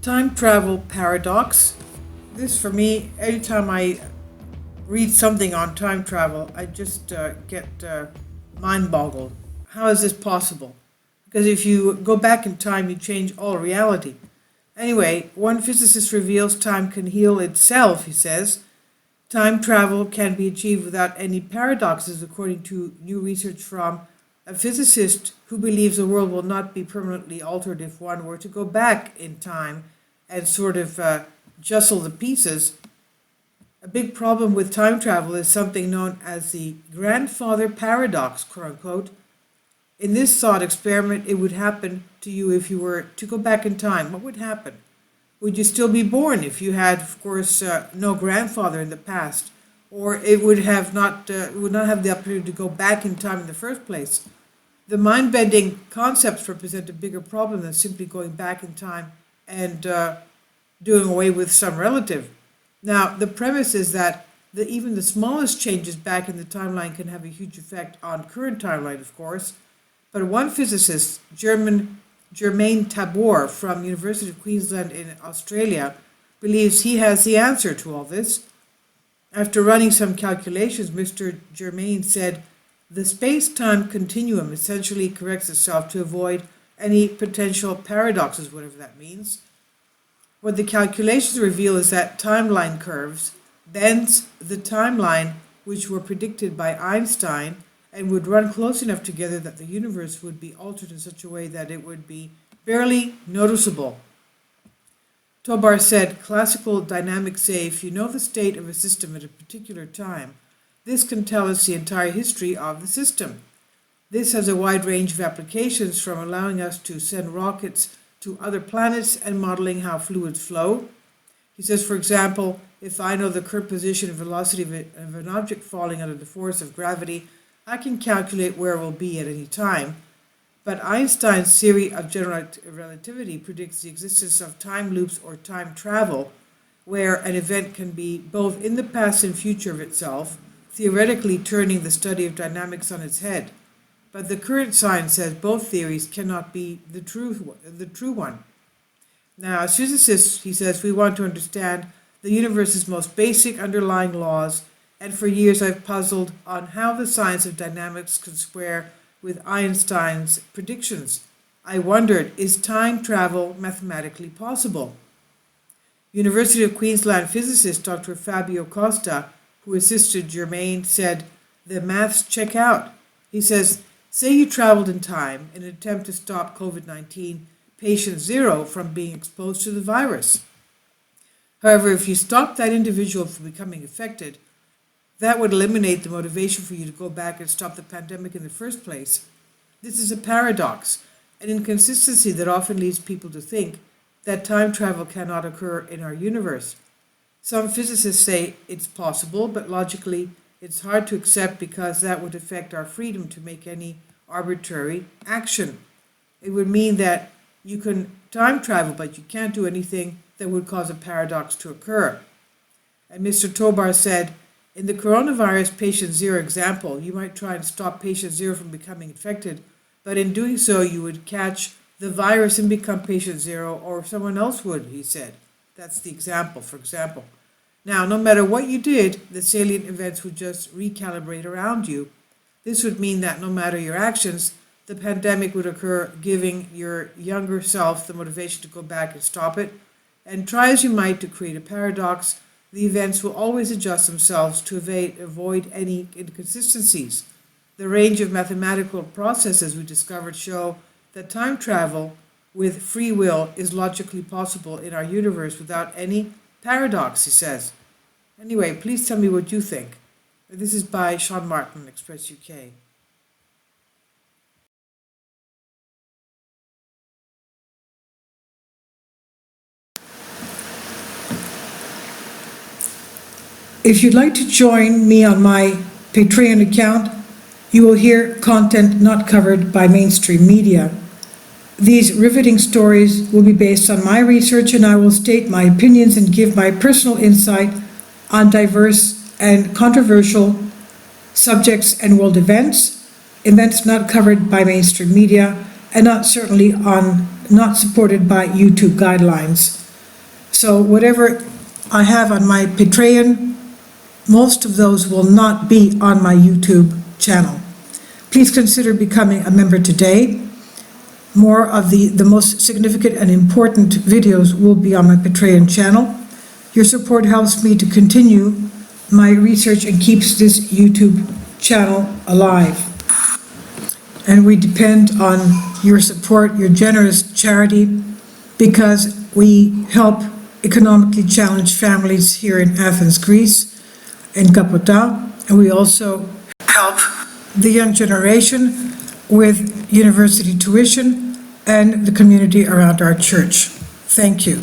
Time travel paradox. This, for me, anytime I read something on time travel, I just get mind boggled. How is this possible? Because if you go back in time, you change all reality. Anyway, one physicist reveals time can heal itself, he says. Time travel can be achieved without any paradoxes, according to new research from a physicist who believes the world will not be permanently altered if one were to go back in time and sort of jostle the pieces. A big problem with time travel is something known as the grandfather paradox, quote unquote. In this thought experiment, it would happen to you if you were to go back in time. What would happen? Would you still be born if you had, of course, no grandfather in the past? Or it would not have the opportunity to go back in time in the first place. The mind-bending concepts represent a bigger problem than simply going back in time and doing away with some relative. Now, the premise is that even the smallest changes back in the timeline can have a huge effect on current timeline, of course. But one physicist, Germain Tabor from University of Queensland in Australia, believes he has the answer to all this. After running some calculations, Mr. Germain said, the space-time continuum essentially corrects itself to avoid any potential paradoxes, whatever that means. What the calculations reveal is that timeline curves bends the timeline which were predicted by Einstein and would run close enough together that the universe would be altered in such a way that it would be barely noticeable. Tobar said, classical dynamics say if you know the state of a system at a particular time, this can tell us the entire history of the system. This has a wide range of applications, from allowing us to send rockets to other planets and modeling how fluids flow. He says, for example, if I know the current position and velocity of an object falling under the force of gravity, I can calculate where it will be at any time. But Einstein's theory of general relativity predicts the existence of time loops or time travel, where an event can be both in the past and future of itself, theoretically turning the study of dynamics on its head. But the current science says both theories cannot be the true one. Now, as physicists, he says, we want to understand the universe's most basic underlying laws, and for years I've puzzled on how the science of dynamics can square with Einstein's predictions. I wondered, is time travel mathematically possible? University of Queensland physicist Dr. Fabio Costa, who assisted Germain, said, the maths check out. He says, say you traveled in time in an attempt to stop COVID-19 patient 0 from being exposed to the virus. However, if you stop that individual from becoming affected, that would eliminate the motivation for you to go back and stop the pandemic in the first place. This is a paradox, an inconsistency that often leads people to think that time travel cannot occur in our universe. Some physicists say it's possible, but logically it's hard to accept because that would affect our freedom to make any arbitrary action. It would mean that you can time travel, but you can't do anything that would cause a paradox to occur. And Mr. Tobar said, in the coronavirus patient 0 example, you might try and stop patient 0 from becoming infected, but in doing so you would catch the virus and become patient 0, or someone else would, he said. That's the example, for example. Now, no matter what you did, the salient events would just recalibrate around you. This would mean that no matter your actions, the pandemic would occur, giving your younger self the motivation to go back and stop it. And try as you might to create a paradox, the events will always adjust themselves to avoid any inconsistencies. The range of mathematical processes we discovered show that time travel with free will is logically possible in our universe without any paradox, he says. Anyway, please tell me what you think. This is by Sean Martin, Express UK. If you'd like to join me on my Patreon account, you will hear content not covered by mainstream media. These riveting stories will be based on my research, and I will state my opinions and give my personal insight on diverse and controversial subjects and world events not covered by mainstream media, and not supported by YouTube guidelines. So whatever I have on my Patreon, most of those will not be on my YouTube channel. Please consider becoming a member today. More of the most significant and important videos will be on my Patreon channel. Your support helps me to continue my research and keeps this YouTube channel alive. And we depend on your support, your generous charity, because we help economically challenged families here in Athens, Greece, in Kapota, and we also help the young generation with university tuition and the community around our church. Thank you.